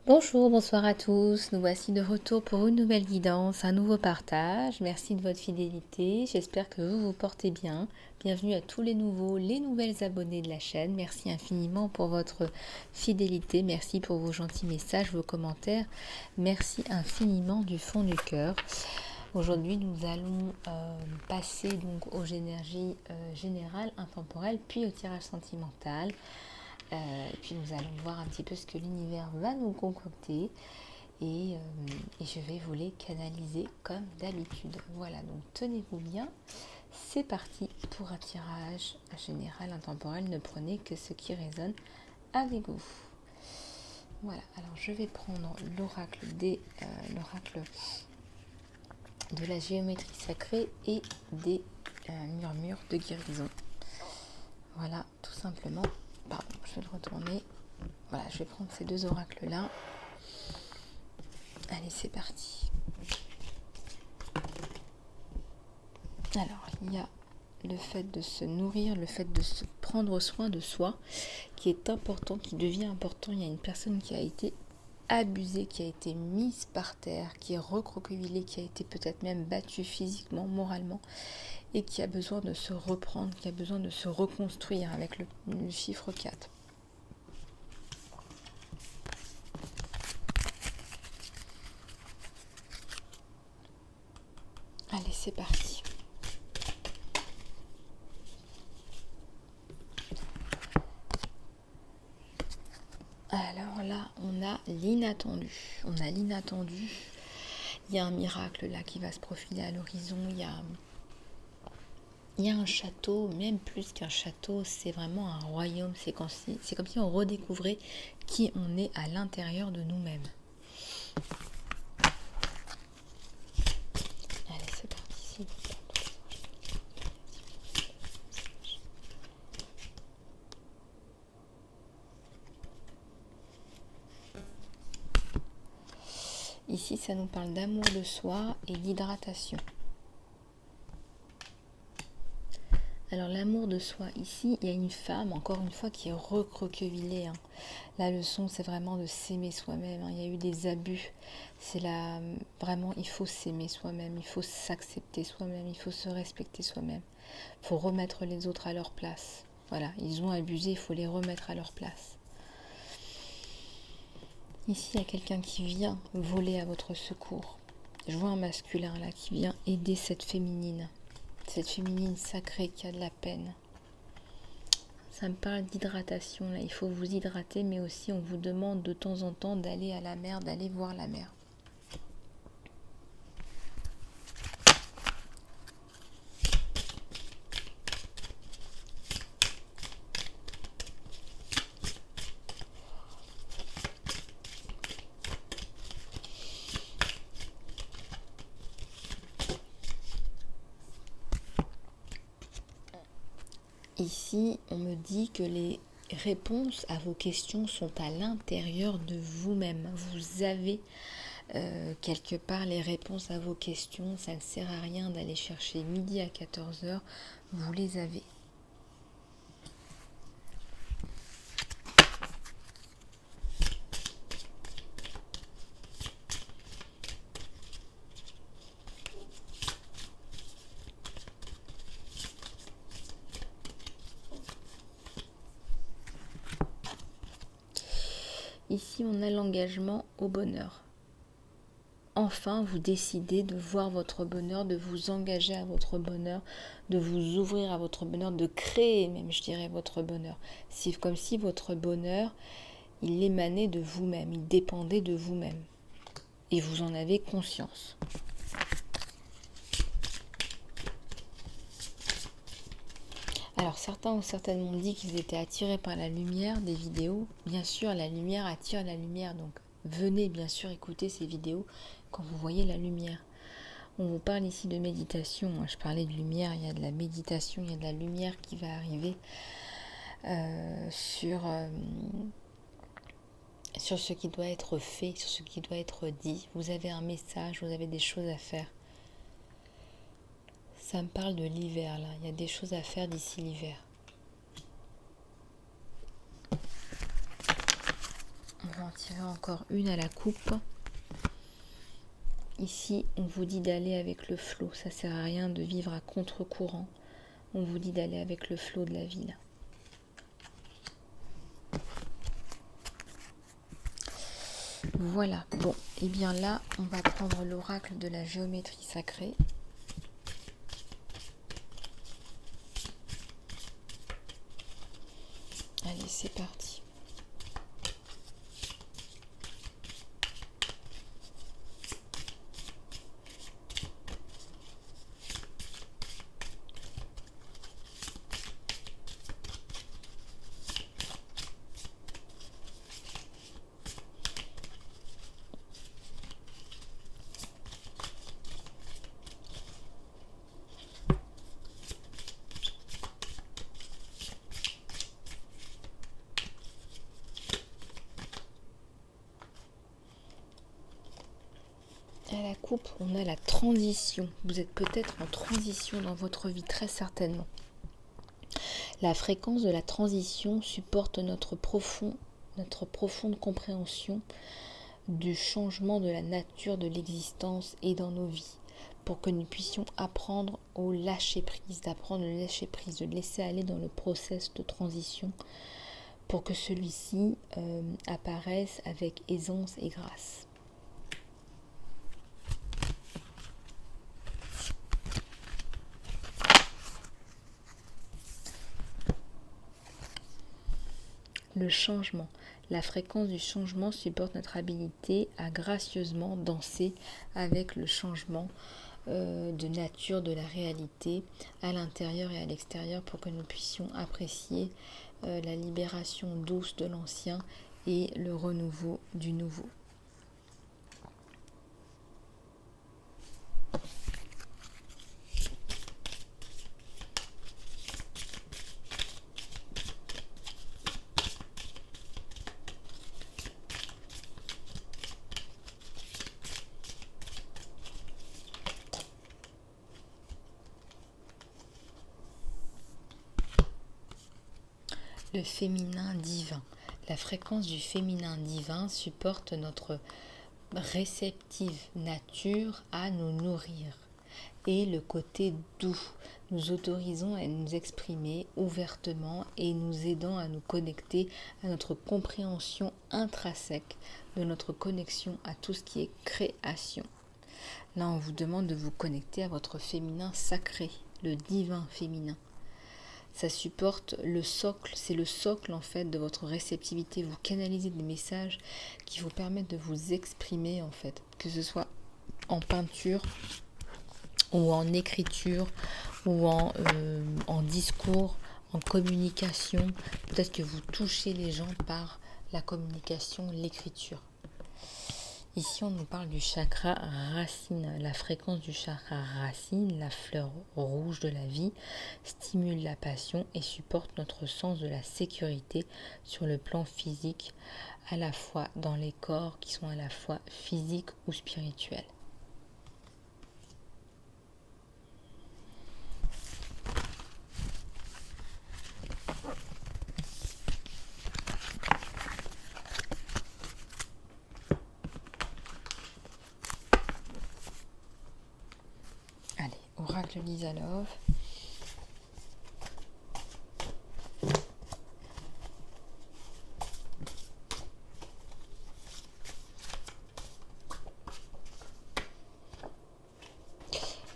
Bonjour, bonsoir à tous. Nous voici de retour pour une nouvelle guidance, un nouveau partage. Merci de votre fidélité. J'espère que vous vous portez bien. Bienvenue à tous les nouveaux, les nouvelles abonnés de la chaîne. Merci infiniment pour votre fidélité. Merci pour vos gentils messages, vos commentaires. Merci infiniment du fond du cœur. Aujourd'hui, nous allons passer donc aux énergies générales, intemporelles, puis au tirage sentimental. Et puis nous allons voir un petit peu ce que l'univers va nous concocter et je vais vous les canaliser comme d'habitude. Voilà, donc tenez-vous bien, c'est parti pour un tirage général intemporel. Ne prenez que ce qui résonne avec vous. Voilà, alors je vais prendre l'oracle de la géométrie sacrée et des murmures de guérison. Voilà, tout simplement. Pardon, je vais le retourner. Voilà, je vais prendre ces deux oracles-là. Allez, c'est parti. Alors, il y a le fait de se nourrir, le fait de se prendre soin de soi, qui est important, qui devient important. Il y a une personne qui a été abusée, qui a été mise par terre, qui est recroquevillée, qui a été peut-être même battue physiquement, moralement, et qui a besoin de se reprendre, qui a besoin de se reconstruire avec le chiffre 4. Allez, c'est parti. Alors là, on a l'inattendu. Il y a un miracle là qui va se profiler à l'horizon. Il y a un château, même plus qu'un château, c'est vraiment un royaume. C'est comme si on redécouvrait qui on est à l'intérieur de nous-mêmes. Allez, c'est parti. Ici, ça nous parle d'amour de soi et d'hydratation. Alors l'amour de soi, ici, il y a une femme, encore une fois, qui est recroquevillée. La leçon, c'est vraiment de s'aimer soi-même. Il y a eu des abus. Vraiment, il faut s'aimer soi-même, il faut s'accepter soi-même, il faut se respecter soi-même. Il faut remettre les autres à leur place. Voilà, ils ont abusé, il faut les remettre à leur place. Ici, il y a quelqu'un qui vient voler à votre secours. Je vois un masculin là qui vient aider cette féminine sacrée qui a de la peine. Ça me parle d'hydratation là, il faut vous hydrater, mais aussi on vous demande de temps en temps d'aller à la mer, d'aller voir la mer. Ici, on me dit que les réponses à vos questions sont à l'intérieur de vous-même. Vous avez quelque part les réponses à vos questions. Ça ne sert à rien d'aller chercher midi à 14h. Vous les avez. Ici, on a l'engagement au bonheur. Enfin, vous décidez de voir votre bonheur, de vous engager à votre bonheur, de vous ouvrir à votre bonheur, de créer même, je dirais, votre bonheur. C'est comme si votre bonheur, il émanait de vous-même, il dépendait de vous-même. Et vous en avez conscience. Alors certains ont certainement dit qu'ils étaient attirés par la lumière des vidéos. Bien sûr, la lumière attire la lumière, donc venez bien sûr écouter ces vidéos quand vous voyez la lumière. On vous parle ici de méditation. Je parlais de lumière, il y a de la méditation, il y a de la lumière qui va arriver sur ce qui doit être fait, sur ce qui doit être dit. Vous avez un message, vous avez des choses à faire. Ça me parle de l'hiver là, il y a des choses à faire d'ici l'hiver. en tirer encore une à la coupe. Ici, on vous dit d'aller avec le flot. Ça sert à rien de vivre à contre-courant. On vous dit d'aller avec le flot de la vie, là. Voilà. Bon, et bien là, on va prendre l'oracle de la géométrie sacrée. Allez, c'est parti. À la coupe, on a la transition. Vous êtes peut-être en transition dans votre vie, très certainement. La fréquence de la transition supporte notre profonde compréhension du changement de la nature de l'existence et dans nos vies, pour que nous puissions apprendre au lâcher-prise, d'apprendre le lâcher-prise, de laisser aller dans le process de transition, pour que celui-ci apparaisse avec aisance et grâce. Le changement. La fréquence du changement supporte notre habilité à gracieusement danser avec le changement de nature de la réalité à l'intérieur et à l'extérieur, pour que nous puissions apprécier la libération douce de l'ancien et le renouveau du nouveau. Le féminin divin. La fréquence du féminin divin supporte notre réceptive nature à nous nourrir et le côté doux. Nous autorisons à nous exprimer ouvertement et nous aidant à nous connecter à notre compréhension intrinsèque de notre connexion à tout ce qui est création. Là, on vous demande de vous connecter à votre féminin sacré, le divin féminin. Ça supporte le socle, c'est le socle en fait de votre réceptivité. Vous canalisez des messages qui vous permettent de vous exprimer en fait, que ce soit en peinture ou en écriture ou en discours, en communication. Peut-être que vous touchez les gens par la communication, l'écriture. Ici, on nous parle du chakra racine. La fréquence du chakra racine, la fleur rouge de la vie, stimule la passion et supporte notre sens de la sécurité sur le plan physique, à la fois dans les corps qui sont à la fois physiques ou spirituels. Oracle Lisa Love.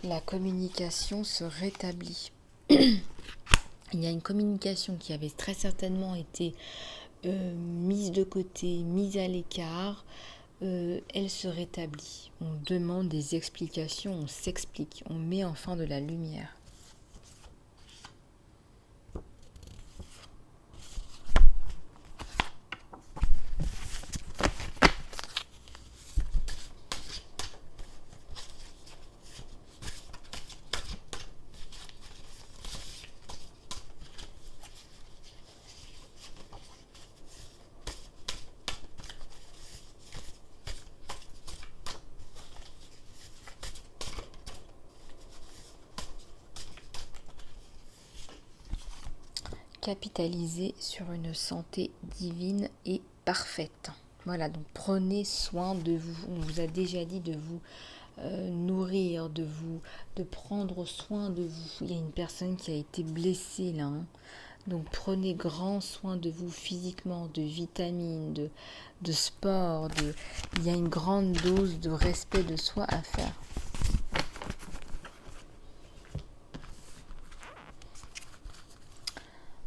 La communication se rétablit. Il y a une communication qui avait très certainement été mise de côté, mise à l'écart. Elle se rétablit. On demande des explications, on s'explique, on met enfin de la lumière. Capitaliser sur une santé divine et parfaite. Voilà, donc prenez soin de vous. On vous a déjà dit de vous nourrir, de prendre soin de vous. Il y a une personne qui a été blessée là, hein. Donc prenez grand soin de vous physiquement, de vitamines, de sport. Il y a une grande dose de respect de soi à faire.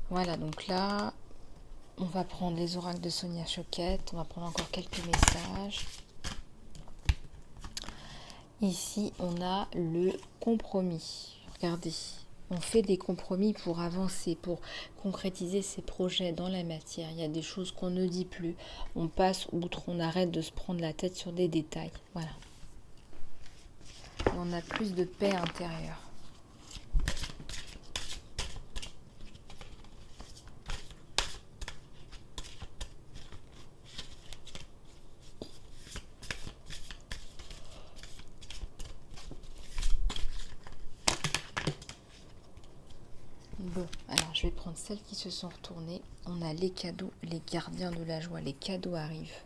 Voilà, donc là, on va prendre les oracles de Sonia Choquette. On va prendre encore quelques messages. Ici, on a le compromis. Regardez, on fait des compromis pour avancer, pour concrétiser ses projets dans la matière. Il y a des choses qu'on ne dit plus. On passe outre, on arrête de se prendre la tête sur des détails. Voilà. Et on a plus de paix intérieure. Bon, alors je vais prendre celles qui se sont retournées. On a les cadeaux, les gardiens de la joie. Les cadeaux arrivent.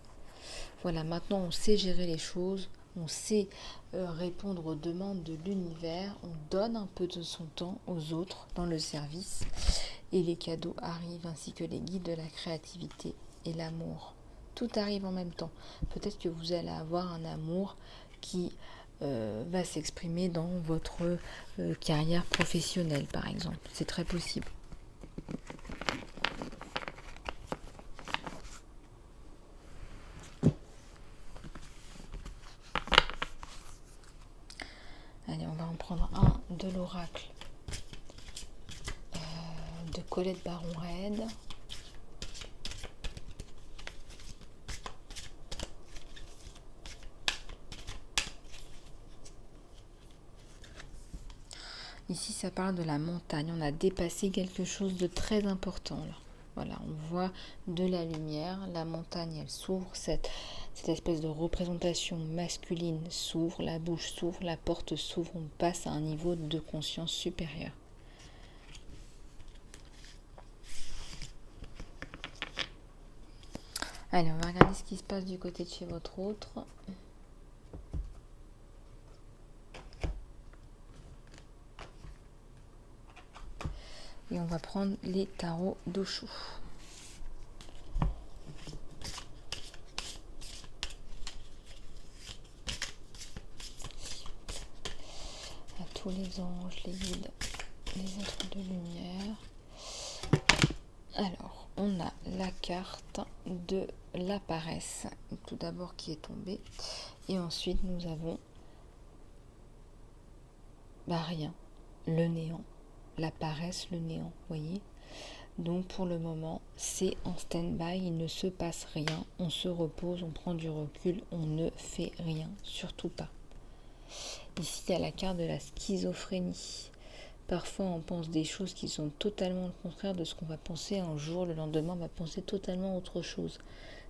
Voilà, maintenant on sait gérer les choses, on sait répondre aux demandes de l'univers, on donne un peu de son temps aux autres dans le service et les cadeaux arrivent ainsi que les guides de la créativité et l'amour. Tout arrive en même temps. Peut-être que vous allez avoir un amour qui va s'exprimer dans votre carrière professionnelle par exemple. C'est très possible. Allez, on va en prendre un de l'oracle de Colette Baron-Red. Ici, ça parle de la montagne. On a dépassé quelque chose de très important là. Voilà, on voit de la lumière. La montagne, elle s'ouvre. Cette espèce de représentation masculine s'ouvre. La bouche s'ouvre. La porte s'ouvre. On passe à un niveau de conscience supérieur. Allez, on va regarder ce qui se passe du côté de chez votre autre. Et on va prendre les tarots d'Osho. À tous les anges, les guides, les êtres de lumière. Alors, on a la carte de la paresse, tout d'abord qui est tombée. Et ensuite, nous avons rien, le néant. La paresse, le néant, voyez. Donc pour le moment, c'est en stand-by, il ne se passe rien, on se repose, on prend du recul, on ne fait rien, surtout pas. Ici, il y a la carte de la schizophrénie. Parfois, on pense des choses qui sont totalement le contraire de ce qu'on va penser un jour, le lendemain, on va penser totalement autre chose.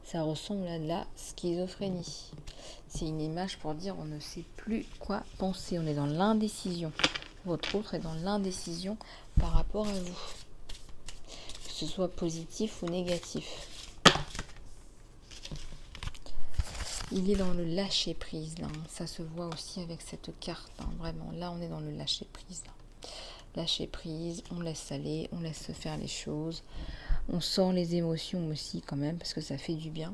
Ça ressemble à de la schizophrénie. C'est une image pour dire on ne sait plus quoi penser, on est dans l'indécision. Votre autre est dans l'indécision par rapport à vous, que ce soit positif ou négatif. Il est dans le lâcher prise là, ça se voit aussi avec cette carte, hein. Vraiment, là on est dans le lâcher prise là. Lâcher prise, on laisse aller, on laisse faire les choses, on sent les émotions aussi quand même parce que ça fait du bien.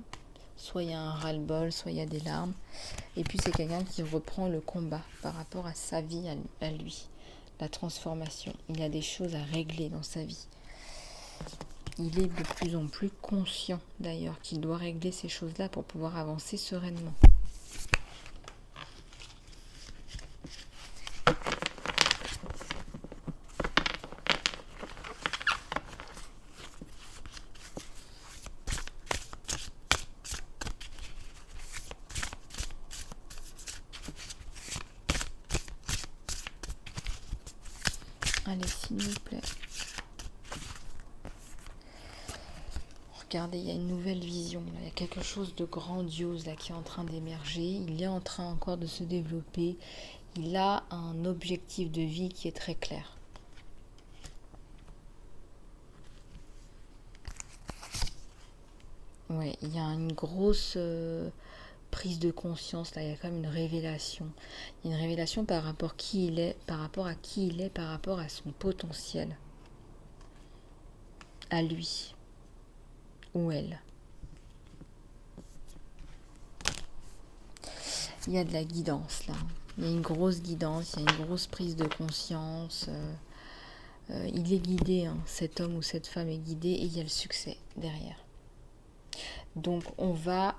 Soit il y a un ras-le-bol, soit il y a des larmes. Et puis c'est quelqu'un qui reprend le combat par rapport à sa vie, à lui. La transformation. Il y a des choses à régler dans sa vie. Il est de plus en plus conscient d'ailleurs qu'il doit régler ces choses-là pour pouvoir avancer sereinement. Allez, s'il vous plaît. Regardez, il y a une nouvelle vision. Là. Il y a quelque chose de grandiose là, qui est en train d'émerger. Il est en train encore de se développer. Il a un objectif de vie qui est très clair. Ouais, il y a une grosse prise de conscience, là, il y a comme une révélation. Il y a une révélation par rapport à qui il est, par rapport à qui il est, par rapport à son potentiel, à lui ou elle. Il y a de la guidance là. Il y a une grosse guidance, il y a une grosse prise de conscience. Il est guidé, hein. Cet homme ou cette femme est guidé et il y a le succès derrière. Donc on va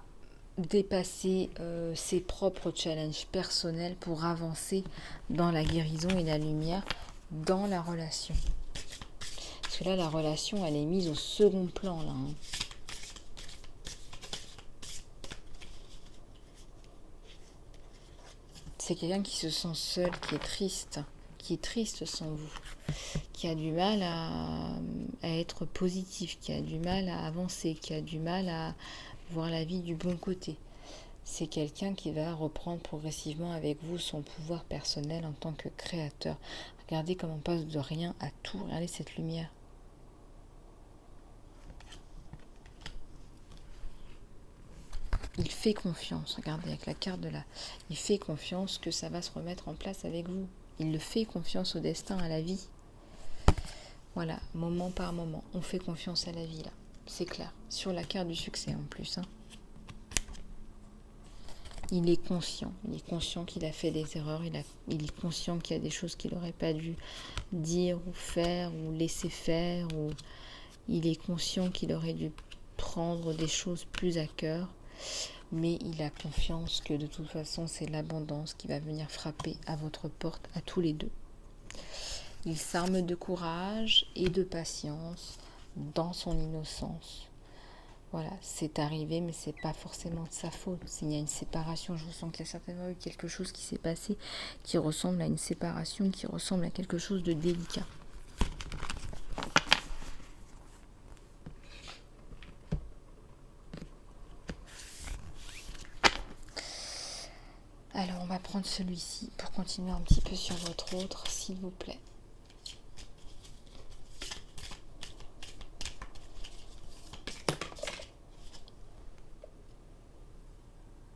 dépasser ses propres challenges personnels pour avancer dans la guérison et la lumière dans la relation. Parce que là, la relation, elle est mise au second plan là. Hein. C'est quelqu'un qui se sent seul, qui est triste sans vous, qui a du mal à être positif, qui a du mal à avancer, qui a du mal à voir la vie du bon côté. C'est quelqu'un qui va reprendre progressivement avec vous son pouvoir personnel en tant que créateur. Regardez comment on passe de rien à tout. Regardez cette lumière. Il fait confiance, regardez avec la carte de là. Il fait confiance que ça va se remettre en place avec vous. Il le fait confiance au destin, à la vie. Voilà, moment par moment, on fait confiance à la vie là. C'est clair. Sur la carte du succès en plus. Hein. Il est conscient qu'il a fait des erreurs, il est conscient qu'il y a des choses qu'il n'aurait pas dû dire ou faire ou laisser faire. Ou il est conscient qu'il aurait dû prendre des choses plus à cœur. Mais il a confiance que de toute façon c'est l'abondance qui va venir frapper à votre porte à tous les deux. Il s'arme de courage et de patience dans son innocence. Voilà, c'est arrivé mais c'est pas forcément de sa faute. S'il y a une séparation, je ressens qu'il y a certainement eu quelque chose qui s'est passé qui ressemble à une séparation, qui ressemble à quelque chose de délicat. Alors, on va prendre celui-ci pour continuer un petit peu sur votre autre, s'il vous plaît.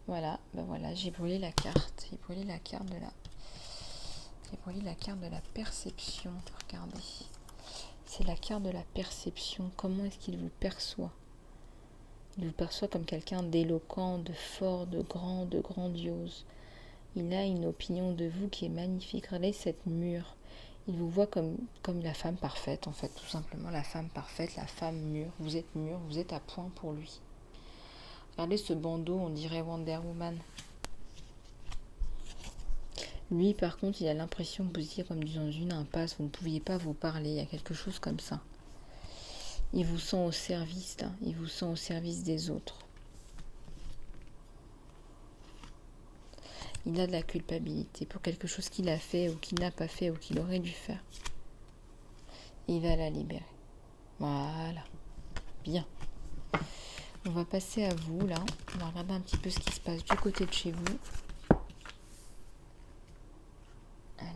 Voilà, ben voilà, j'ai brûlé la carte. J'ai brûlé la carte de la... J'ai brûlé la carte de la perception. Regardez. C'est la carte de la perception. Comment est-ce qu'il vous perçoit ? Il vous perçoit comme quelqu'un d'éloquent, de fort, de grand, de grandiose. Il a une opinion de vous qui est magnifique. Regardez cette mûre. Il vous voit comme la femme parfaite, en fait, tout simplement. La femme parfaite, la femme mûre. Vous êtes à point pour lui. Regardez ce bandeau, on dirait Wonder Woman. Lui, par contre, il a l'impression que vous étiez comme dans une impasse. Vous ne pouviez pas vous parler. Il y a quelque chose comme ça. Il vous sent au service, là. Il vous sent au service des autres. Il a de la culpabilité pour quelque chose qu'il a fait ou qu'il n'a pas fait ou qu'il aurait dû faire. Il va la libérer. Voilà. Bien. On va passer à vous, là. On va regarder un petit peu ce qui se passe du côté de chez vous. Allez.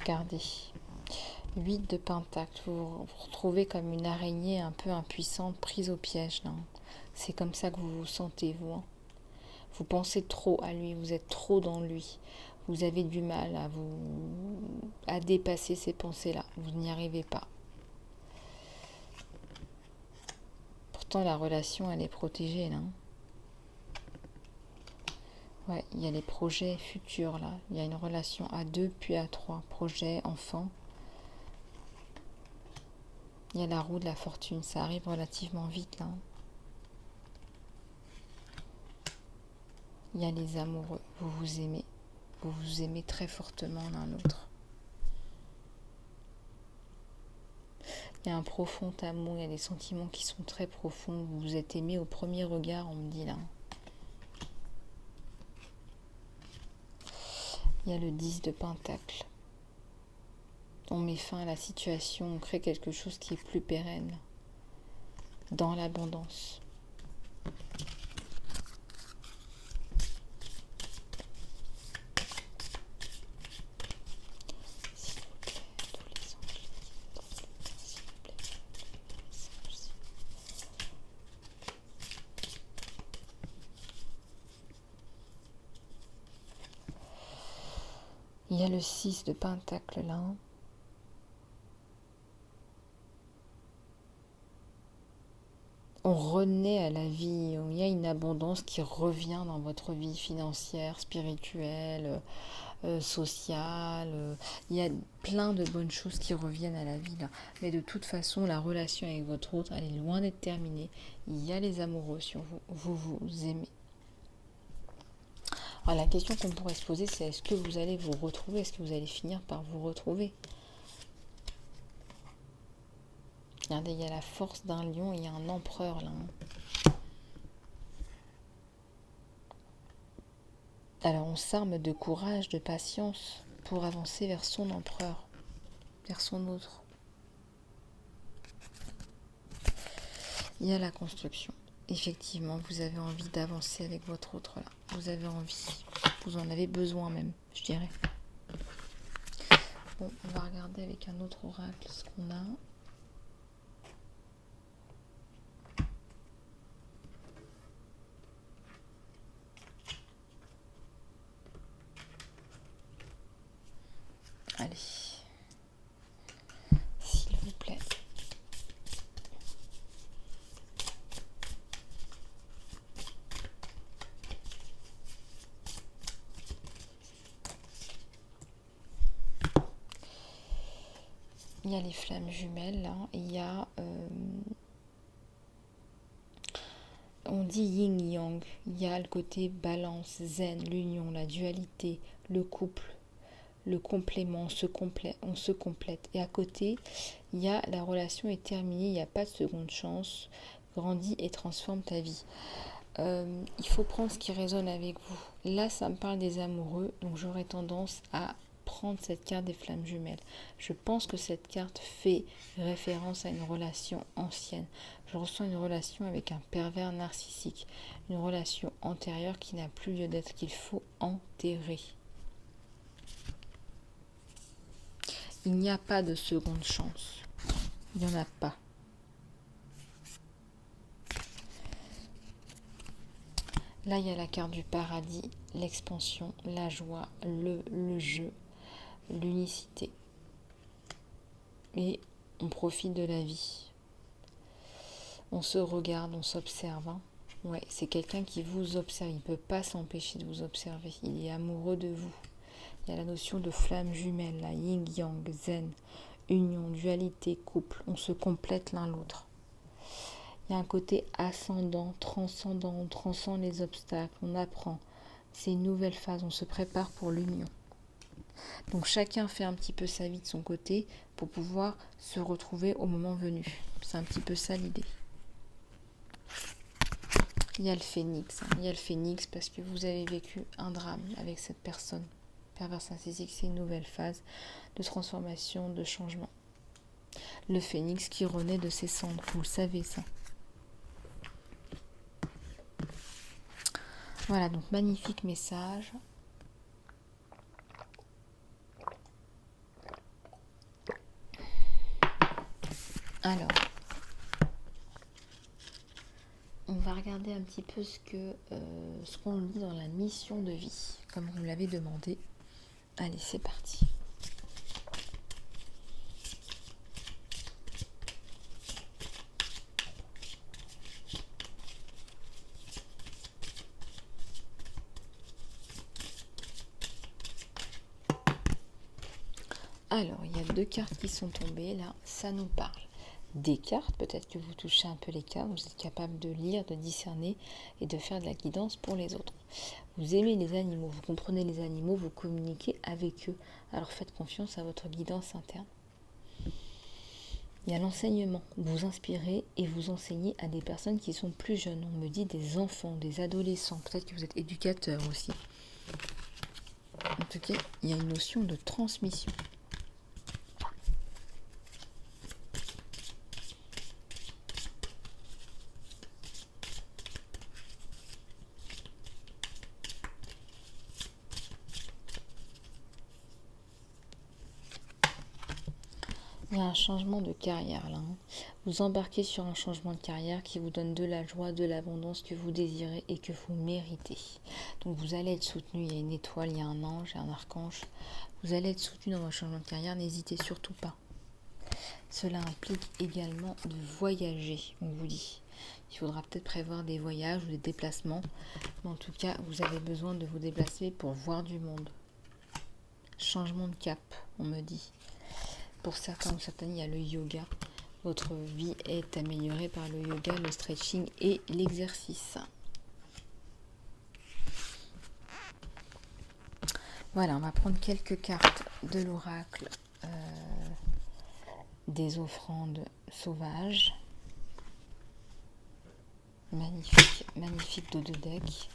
Regardez. 8 de pentacle. Vous vous retrouvez comme une araignée un peu impuissante, prise au piège. Là. C'est comme ça que vous vous sentez, vous. Hein. Vous pensez trop à lui, vous êtes trop dans lui. Vous avez du mal à dépasser ces pensées-là. Vous n'y arrivez pas. Pourtant, la relation, elle est protégée, là. Ouais, il y a les projets futurs, là. Il y a une relation à 2 puis à 3. Projet, enfant. Il y a la roue de la fortune. Ça arrive relativement vite, là. Il y a les amoureux. Vous vous aimez. Vous vous aimez très fortement l'un l'autre. Il y a un profond amour, il y a des sentiments qui sont très profonds. Vous vous êtes aimé au premier regard, on me dit là. Il y a le 10 de Pentacle. On met fin à la situation, on crée quelque chose qui est plus pérenne, dans l'abondance. Il y a le 6 de Pentacle là. On renaît à la vie, il y a une abondance qui revient dans votre vie financière, spirituelle, sociale. Il y a plein de bonnes choses qui reviennent à la vie là. Mais de toute façon, la relation avec votre autre, elle est loin d'être terminée. Il y a les amoureux sur vous, vous aimez. Alors la question qu'on pourrait se poser, c'est est-ce que vous allez vous retrouver? Est-ce que vous allez finir par vous retrouver? Regardez, il y a la force d'un lion et il y a un empereur là. Alors on s'arme de courage, de patience pour avancer vers son empereur, vers son autre. Il y a la construction. Effectivement, vous avez envie d'avancer avec votre autre là. Vous avez envie, vous en avez besoin même, je dirais. Bon, on va regarder avec un autre oracle ce qu'on a. Allez, s'il vous plaît. Il y a les flammes jumelles là, et il y a, on dit yin-yang, il y a le côté balance, zen, l'union, la dualité, le couple, le complément, on se complète. Et à côté, il y a la relation est terminée, il n'y a pas de seconde chance, grandis et transforme ta vie. Il faut prendre ce qui résonne avec vous. Là, ça me parle des amoureux, donc j'aurais tendance à prendre cette carte des flammes jumelles. Je pense que cette carte fait référence à une relation ancienne. Je ressens une relation avec un pervers narcissique, une relation antérieure qui n'a plus lieu d'être, qu'il faut enterrer. Il n'y a pas de seconde chance. Il n'y en a pas. Là, il y a la carte du paradis, l'expansion, la joie, le jeu, l'unicité. Et on profite de la vie. On se regarde, on s'observe. Hein. Ouais, c'est quelqu'un qui vous observe. Il ne peut pas s'empêcher de vous observer. Il est amoureux de vous. Il y a la notion de flamme jumelle, la yin-yang, zen, union, dualité, couple. On se complète l'un l'autre. Il y a un côté ascendant, on transcende les obstacles, on apprend. C'est une nouvelle phase, on se prépare pour l'union. Donc chacun fait un petit peu sa vie de son côté pour pouvoir se retrouver au moment venu. C'est un petit peu ça l'idée. Il y a le phénix. Il y a le phénix parce que vous avez vécu un drame avec cette personne. Pervers narcissique, c'est une nouvelle phase de transformation, de changement. Le phénix qui renaît de ses cendres, vous le savez ça. Voilà, donc magnifique message. Alors, on va regarder un petit peu ce qu'on dit dans la mission de vie, comme vous me l'avez demandé. Allez, c'est parti. Alors, il y a deux cartes qui sont tombées là, ça nous parle des cartes, peut-être que vous touchez un peu les cartes, vous êtes capable de lire, de discerner et de faire de la guidance pour les autres. Vous aimez les animaux, vous comprenez les animaux, vous communiquez avec eux. Alors faites confiance à votre guidance interne. Il y a l'enseignement. Vous inspirez et vous enseignez à des personnes qui sont plus jeunes. On me dit des enfants, des adolescents. Peut-être que vous êtes éducateur aussi. En tout cas, il y a une notion de transmission. Il y a un changement de carrière là. Vous embarquez sur un changement de carrière qui vous donne de la joie, de l'abondance que vous désirez et que vous méritez. Donc vous allez être soutenu, il y a une étoile, il y a un ange, il y a un archange. Vous allez être soutenu dans votre changement de carrière, n'hésitez surtout pas. Cela implique également de voyager, on vous dit. Il faudra peut-être prévoir des voyages ou des déplacements. Mais en tout cas, vous avez besoin de vous déplacer pour voir du monde. Changement de cap, on me dit. Pour certains ou certaines, il y a le yoga. Votre vie est améliorée par le yoga, le stretching et l'exercice. Voilà, on va prendre quelques cartes de l'oracle des offrandes sauvages. Magnifique, magnifique dos de deck.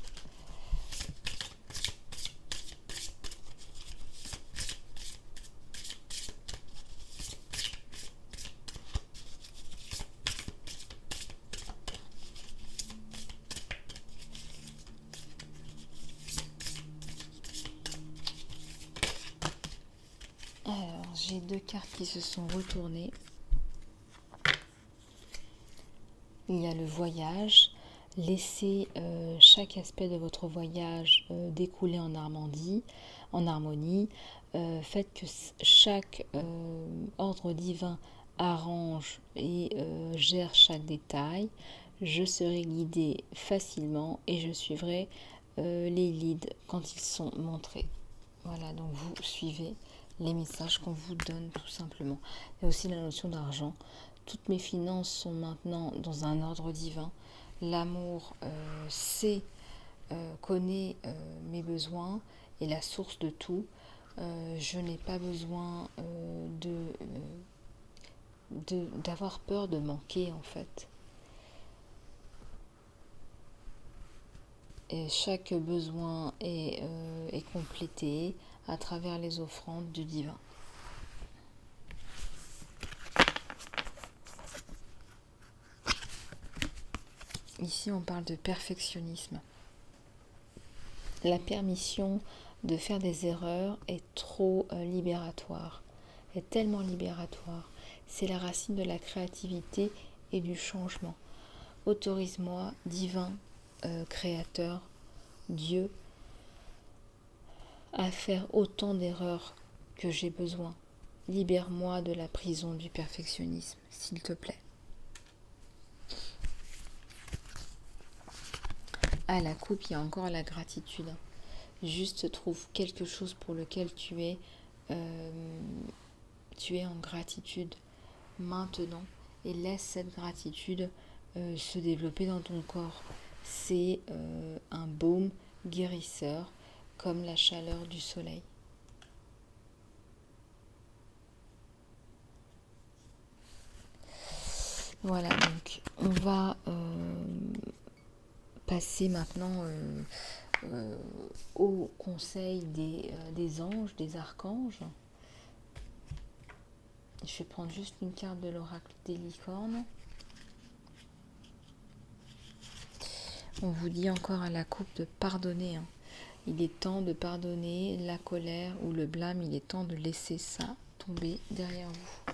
Alors, j'ai deux cartes qui se sont retournées. Il y a le voyage. Laissez chaque aspect de votre voyage découler en harmonie. Faites que chaque ordre divin arrange et gère chaque détail. Je serai guidée facilement et je suivrai les leads quand ils sont montrés. Voilà, donc vous suivez les messages qu'on vous donne tout simplement. Il y a aussi la notion d'argent. Toutes mes finances sont maintenant dans un ordre divin. L'amour connaît mes besoins et la source de tout. Je n'ai pas besoin d'avoir peur de manquer en fait. Et chaque besoin est complété à travers les offrandes du divin. Ici, on parle de perfectionnisme. La permission de faire des erreurs est trop libératoire, est tellement libératoire. C'est la racine de la créativité et du changement. Autorise-moi, divin, créateur, Dieu, à faire autant d'erreurs que j'ai besoin. Libère-moi de la prison du perfectionnisme, s'il te plaît. À la coupe, il y a encore la gratitude. Juste trouve quelque chose pour lequel tu es en gratitude maintenant et laisse cette gratitude se développer dans ton corps. C'est un baume guérisseur comme la chaleur du soleil. Voilà, donc on va passer maintenant au conseil des anges, des archanges. Je vais prendre juste une carte de l'oracle des licornes. On vous dit encore à la coupe de pardonner. Il est temps de pardonner la colère ou le blâme. Il est temps de laisser ça tomber derrière vous.